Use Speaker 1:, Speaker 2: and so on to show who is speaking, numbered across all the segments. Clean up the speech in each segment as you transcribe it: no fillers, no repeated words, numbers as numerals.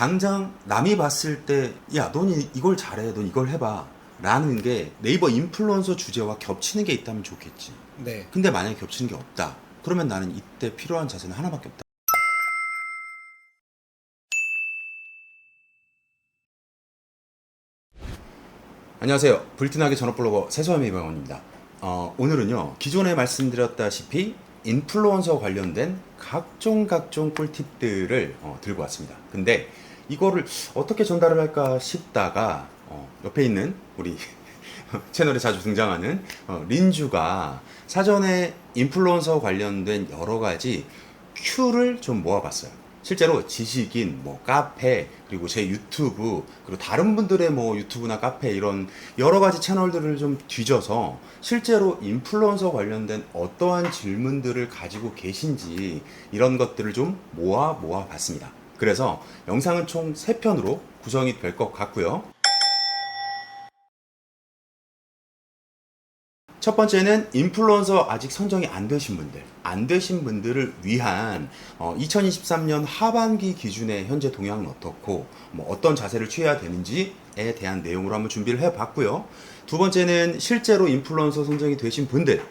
Speaker 1: 당장 남이 봤을 때 야, 넌 이걸 잘해, 넌 이걸 해봐 라는 게 네이버 인플루언서 주제와 겹치는 게 있다면 좋겠지.
Speaker 2: 네.
Speaker 1: 근데 만약에 겹치는 게 없다, 그러면 나는 이때 필요한 자세는 하나밖에 없다. 안녕하세요. 불티나게 전업블로거 세수함의 이방원입니다. 오늘은요, 기존에 말씀드렸다시피 인플루언서 관련된 각종 꿀팁들을 들고 왔습니다. 근데 이거를 어떻게 전달을 할까 싶다가 옆에 있는 우리 채널에 자주 등장하는 린주가 사전에 인플루언서 관련된 여러 가지 큐를 좀 모아봤어요. 실제로 지식인, 카페, 그리고 제 유튜브, 그리고 다른 분들의 유튜브나 카페 이런 여러 가지 채널들을 좀 뒤져서 실제로 인플루언서 관련된 어떠한 질문들을 가지고 계신지 이런 것들을 좀 모아 봤습니다. 그래서 영상은 총 3편으로 구성이 될 것 같고요. 첫 번째는 인플루언서 아직 선정이 안 되신 분들을 위한 2023년 하반기 기준의 현재 동향은 어떻고 어떤 자세를 취해야 되는지에 대한 내용으로 한번 준비를 해봤고요. 두 번째는 실제로 인플루언서 선정이 되신 분들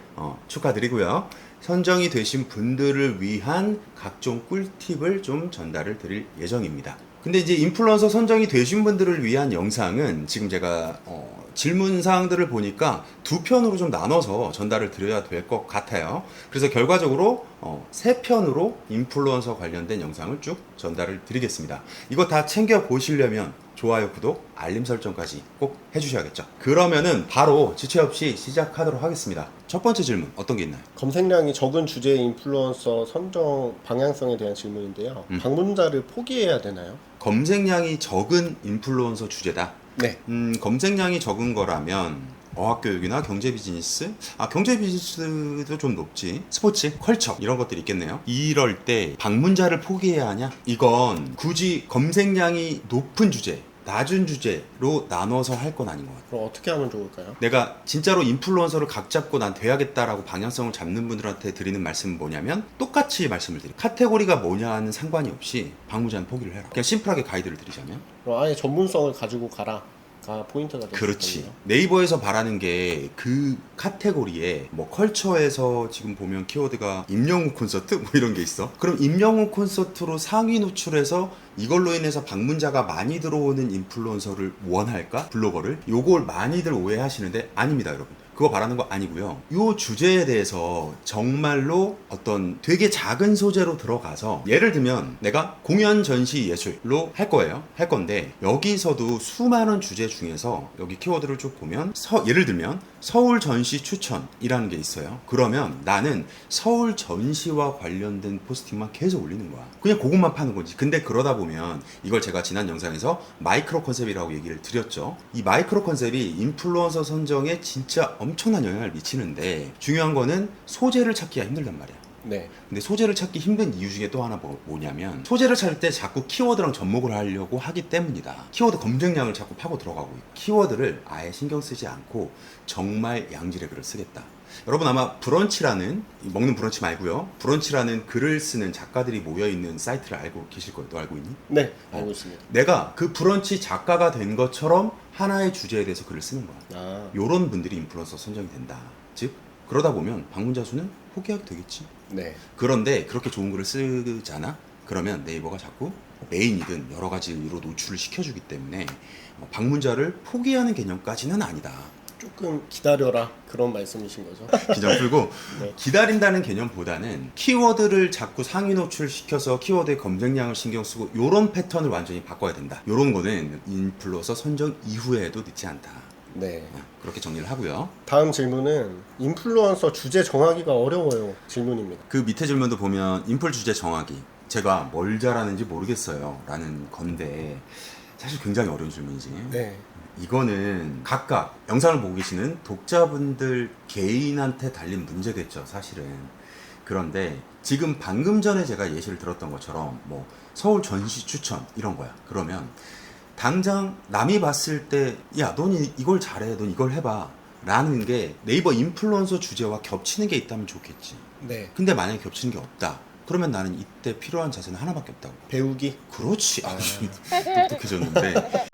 Speaker 1: 축하드리고요. 선정이 되신 분들을 위한 각종 꿀팁을 좀 전달을 드릴 예정입니다. 근데 이제 인플루언서 선정이 되신 분들을 위한 영상은 지금 제가 질문 사항들을 보니까 2편으로 좀 나눠서 전달을 드려야 될 것 같아요. 그래서 결과적으로 3편으로 인플루언서 관련된 영상을 쭉 전달을 드리겠습니다. 이거 다 챙겨 보시려면 좋아요, 구독, 알림 설정까지 꼭 해주셔야겠죠. 그러면은 바로 지체 없이 시작하도록 하겠습니다. 첫 번째 질문 어떤 게 있나요?
Speaker 2: 검색량이 적은 주제의 인플루언서 선정 방향성에 대한 질문인데요. 방문자를 포기해야 되나요?
Speaker 1: 검색량이 적은 인플루언서 주제다.
Speaker 2: 네.
Speaker 1: 검색량이 적은 거라면 어학교육이나 경제비즈니스, 경제비즈니스도 좀 높지, 스포츠, 컬처 이런 것들이 있겠네요. 이럴 때 방문자를 포기해야 하냐? 이건 굳이 검색량이 높은 주제, 낮은 주제로 나눠서 할 건 아닌 것 같아요.
Speaker 2: 그럼 어떻게 하면 좋을까요?
Speaker 1: 내가 진짜로 인플루언서를 각 잡고 난 돼야겠다라고 방향성을 잡는 분들한테 드리는 말씀은 뭐냐면 똑같이 말씀을 드려요. 카테고리가 뭐냐는 상관이 없이 방문자는 포기를 해라. 그냥 심플하게 가이드를 드리자면,
Speaker 2: 그럼 아예 전문성을 가지고 가라가 포인트가 되겠군요.
Speaker 1: 그렇지. 네이버에서 바라는 게 그 카테고리에 컬처에서 지금 보면 키워드가 임영웅 콘서트 이런 게 있어. 그럼 임영웅 콘서트로 상위 노출해서 이걸로 인해서 방문자가 많이 들어오는 인플루언서를 원할까? 블로거를? 요걸 많이들 오해하시는데 아닙니다, 여러분. 그거 바라는 거 아니고요. 요 주제에 대해서 정말로 어떤 되게 작은 소재로 들어가서, 예를 들면 내가 공연 전시 예술로 할 거예요. 할 건데 여기서도 수많은 주제 중에서 여기 키워드를 쭉 보면 예를 들면 서울 전시 추천이라는 게 있어요. 그러면 나는 서울 전시와 관련된 포스팅만 계속 올리는 거야. 그냥 그것만 파는 거지. 근데 그러다 보면 이걸 제가 지난 영상에서 마이크로 컨셉이라고 얘기를 드렸죠. 이 마이크로 컨셉이 인플루언서 선정에 진짜 엄청난 영향을 미치는데, 중요한 거는 소재를 찾기가 힘들단 말이야.
Speaker 2: 네.
Speaker 1: 근데 소재를 찾기 힘든 이유 중에 또 하나 뭐냐면, 소재를 찾을 때 자꾸 키워드랑 접목을 하려고 하기 때문이다. 키워드 검색량을 자꾸 파고 들어가고 있고, 키워드를 아예 신경 쓰지 않고 정말 양질의 글을 쓰겠다. 여러분 아마 브런치라는, 먹는 브런치 말고요, 브런치라는 글을 쓰는 작가들이 모여있는 사이트를 알고 계실 거예요. 너 알고 있니?
Speaker 2: 네, 알고 있습니다.
Speaker 1: 내가 그 브런치 작가가 된 것처럼 하나의 주제에 대해서 글을 쓰는 거야. 요런 분들이 인플루언서 선정이 된다. 즉 그러다 보면 방문자 수는 포기하게 되겠지.
Speaker 2: 네.
Speaker 1: 그런데 그렇게 좋은 글을 쓰잖아? 그러면 네이버가 자꾸 메인이든 여러 가지로 노출을 시켜주기 때문에 방문자를 포기하는 개념까지는 아니다.
Speaker 2: 조금 기다려라 그런 말씀이신 거죠?
Speaker 1: 기장 풀고
Speaker 2: 네.
Speaker 1: 기다린다는 개념보다는 키워드를 자꾸 상위 노출시켜서 키워드의 검색량을 신경 쓰고 요런 패턴을 완전히 바꿔야 된다. 요런 거는 인플루언서 선정 이후에도 늦지 않다.
Speaker 2: 네.
Speaker 1: 그렇게 정리를 하고요.
Speaker 2: 다음 질문은 인플루언서 주제 정하기가 어려워요 질문입니다.
Speaker 1: 그 밑에 질문도 보면 인플 주제 정하기, 제가 뭘 잘하는지 모르겠어요 라는 건데 사실 굉장히 어려운 질문이지.
Speaker 2: 네.
Speaker 1: 이거는 각각 영상을 보고 계시는 독자분들 개인한테 달린 문제겠죠, 사실은. 그런데 지금 방금 전에 제가 예시를 들었던 것처럼 서울 전시 추천 이런 거야. 그러면 당장 남이 봤을 때 야, 넌 이걸 잘해, 넌 이걸 해봐 라는 게 네이버 인플루언서 주제와 겹치는 게 있다면 좋겠지.
Speaker 2: 네.
Speaker 1: 근데 만약에 겹치는 게 없다, 그러면 나는 이때 필요한 자세는 하나밖에 없다고.
Speaker 2: 배우기.
Speaker 1: 그렇지. 똑똑해졌는데.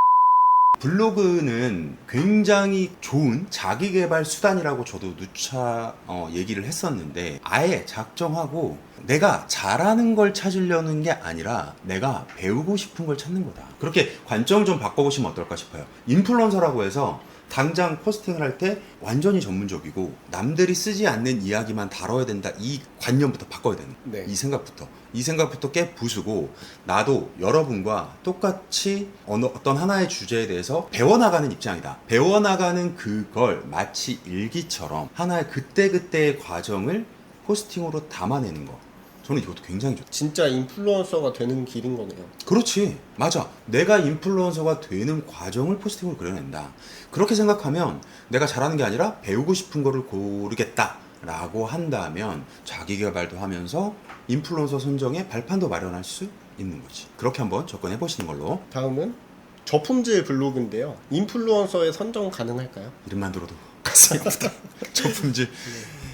Speaker 1: 블로그는 굉장히 좋은 자기계발 수단이라고 저도 누차 얘기를 했었는데, 아예 작정하고 내가 잘하는 걸 찾으려는 게 아니라 내가 배우고 싶은 걸 찾는 거다. 그렇게 관점 좀 바꿔보시면 어떨까 싶어요. 인플루언서라고 해서 당장 포스팅을 할 때 완전히 전문적이고 남들이 쓰지 않는 이야기만 다뤄야 된다, 이 관념부터 바꿔야 되는 거예요.
Speaker 2: 네.
Speaker 1: 이 생각부터 깨 부수고, 나도 여러분과 똑같이 어떤 하나의 주제에 대해서 배워나가는 입장이다. 배워나가는 그걸 마치 일기처럼 하나의 그때그때의 과정을 포스팅으로 담아내는 거, 저는 이것도 굉장히 좋다.
Speaker 2: 진짜 인플루언서가 되는 길인 거네요.
Speaker 1: 그렇지, 맞아. 내가 인플루언서가 되는 과정을 포스팅으로 그려낸다. 그렇게 생각하면 내가 잘하는 게 아니라 배우고 싶은 거를 고르겠다 라고 한다면 자기개발도 하면서 인플루언서 선정에 발판도 마련할 수 있는 거지. 그렇게 한번 접근해 보시는 걸로.
Speaker 2: 다음은 저품질 블로그인데요. 인플루언서의 선정 가능할까요?
Speaker 1: 이름만 들어도 가슴이 아프다. 저품질.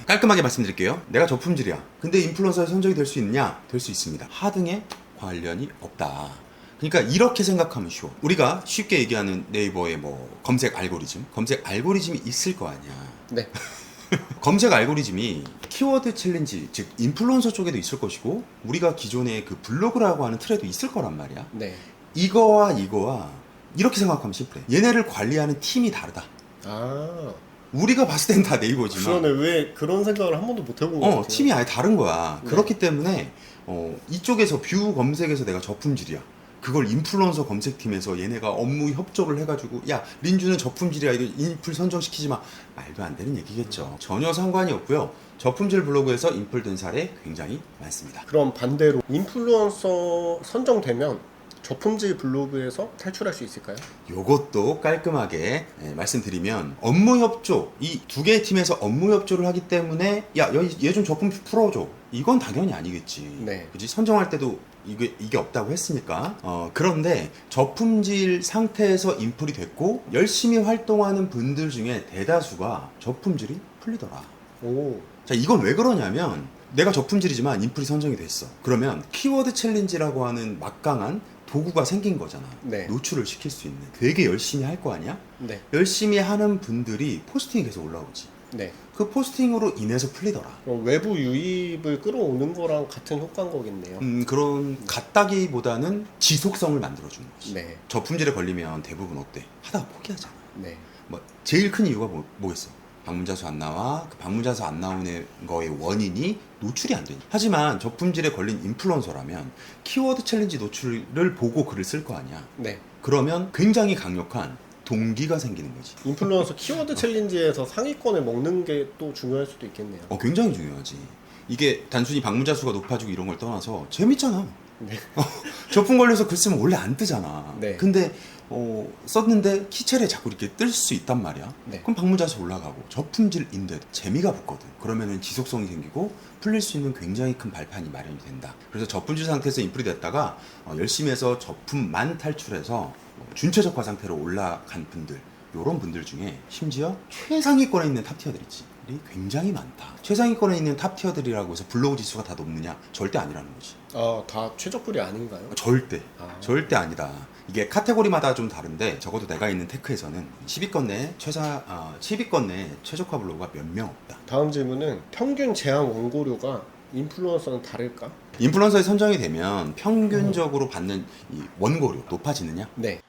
Speaker 1: 깔끔하게 말씀드릴게요. 내가 저품질이야. 근데 인플루언서에 선정이 될 수 있냐? 될 수 있습니다. 하등에 관련이 없다. 그러니까 이렇게 생각하면 쉬워. 우리가 쉽게 얘기하는 네이버의 뭐 검색 알고리즘이 있을 거 아니야.
Speaker 2: 네.
Speaker 1: 검색 알고리즘이 키워드 챌린지, 즉 인플루언서 쪽에도 있을 것이고, 우리가 기존에 그 블로그라고 하는 틀에도 있을 거란 말이야.
Speaker 2: 네.
Speaker 1: 이거와 이렇게 생각하면 심플해. 얘네를 관리하는 팀이 다르다.
Speaker 2: 아,
Speaker 1: 우리가 봤을 땐 다 네이버지만
Speaker 2: 그러네. 왜 그런 생각을 한 번도 못 해본 것 같아요.
Speaker 1: 팀이 아예 다른 거야.
Speaker 2: 네.
Speaker 1: 그렇기 때문에 이쪽에서 뷰 검색에서 내가 저품질이야. 그걸 인플루언서 검색팀에서 얘네가 업무 협조를 해가지고, 야, 린주는 저품질이야, 이거 인플 선정시키지 마. 말도 안 되는 얘기겠죠. 전혀 상관이 없고요. 저품질 블로그에서 인플된 사례 굉장히 많습니다.
Speaker 2: 그럼 반대로 인플루언서 선정되면 저품질 블로그에서 탈출할 수 있을까요?
Speaker 1: 요것도 깔끔하게 말씀드리면, 업무 협조, 이 두 개의 팀에서 업무 협조를 하기 때문에 야, 얘 좀 저품 풀어줘, 이건 당연히 아니겠지.
Speaker 2: 네.
Speaker 1: 그지? 선정할 때도 이게 없다고 했으니까. 그런데 저품질 상태에서 인플이 됐고 열심히 활동하는 분들 중에 대다수가 저품질이 풀리더라.
Speaker 2: 오,
Speaker 1: 자, 이건 왜 그러냐면, 내가 저품질이지만 인플이 선정이 됐어. 그러면 키워드 챌린지라고 하는 막강한 도구가 생긴 거잖아.
Speaker 2: 네.
Speaker 1: 노출을 시킬 수 있는. 되게 열심히 할 거 아니야?
Speaker 2: 네.
Speaker 1: 열심히 하는 분들이 포스팅이 계속 올라오지.
Speaker 2: 네.
Speaker 1: 그 포스팅으로 인해서 풀리더라.
Speaker 2: 그럼 외부 유입을 끌어오는 거랑 같은 효과인 거겠네요.
Speaker 1: 그런 같다기보다는 지속성을 만들어주는 거지.
Speaker 2: 네.
Speaker 1: 저품질에 걸리면 대부분 어때? 하다가 포기하잖아.
Speaker 2: 네.
Speaker 1: 뭐 제일 큰 이유가 뭐겠어? 방문자 수 안 나와. 그 방문자 수 안 나오는 거의 원인이 노출이 안 되니. 하지만 저품질에 걸린 인플루언서라면 키워드 챌린지 노출을 보고 글을 쓸 거 아니야.
Speaker 2: 네.
Speaker 1: 그러면 굉장히 강력한 동기가 생기는 거지.
Speaker 2: 인플루언서 키워드 챌린지에서 상위권에 먹는 게 또 중요할 수도 있겠네요.
Speaker 1: 굉장히 중요하지. 이게 단순히 방문자 수가 높아지고 이런 걸 떠나서 재밌잖아.
Speaker 2: 네.
Speaker 1: 저품 걸려서 글 쓰면 원래 안 뜨잖아.
Speaker 2: 네.
Speaker 1: 근데 썼는데 키첼에 자꾸 이렇게 뜰 수 있단 말이야.
Speaker 2: 네.
Speaker 1: 그럼 방문자 수 올라가고 저품질인데 재미가 붙거든. 그러면은 지속성이 생기고 풀릴 수 있는 굉장히 큰 발판이 마련이 된다. 그래서 저품질 상태에서 인플이 됐다가 열심히 해서 저품만 탈출해서 준최적화 상태로 올라간 분들, 요런 분들 중에 심지어 최상위권에 있는 탑티어들 있지. 굉장히 많다. 최상위권에 있는 탑티어들이라고 해서 블로그 지수가 다 높느냐? 절대 아니라는 거지.
Speaker 2: 아, 다 최저글이 아닌가요?
Speaker 1: 절대.
Speaker 2: 아.
Speaker 1: 절대 아니다. 이게 카테고리마다 좀 다른데, 적어도 내가 있는 테크에서는 10위권 내 10위권 내 최적화 블로그가 몇 명 없다.
Speaker 2: 다음 질문은 평균 제한 원고료가 인플루언서는 다를까?
Speaker 1: 인플루언서에 선정이 되면 평균적으로 받는 이 원고료 높아지느냐?
Speaker 2: 네.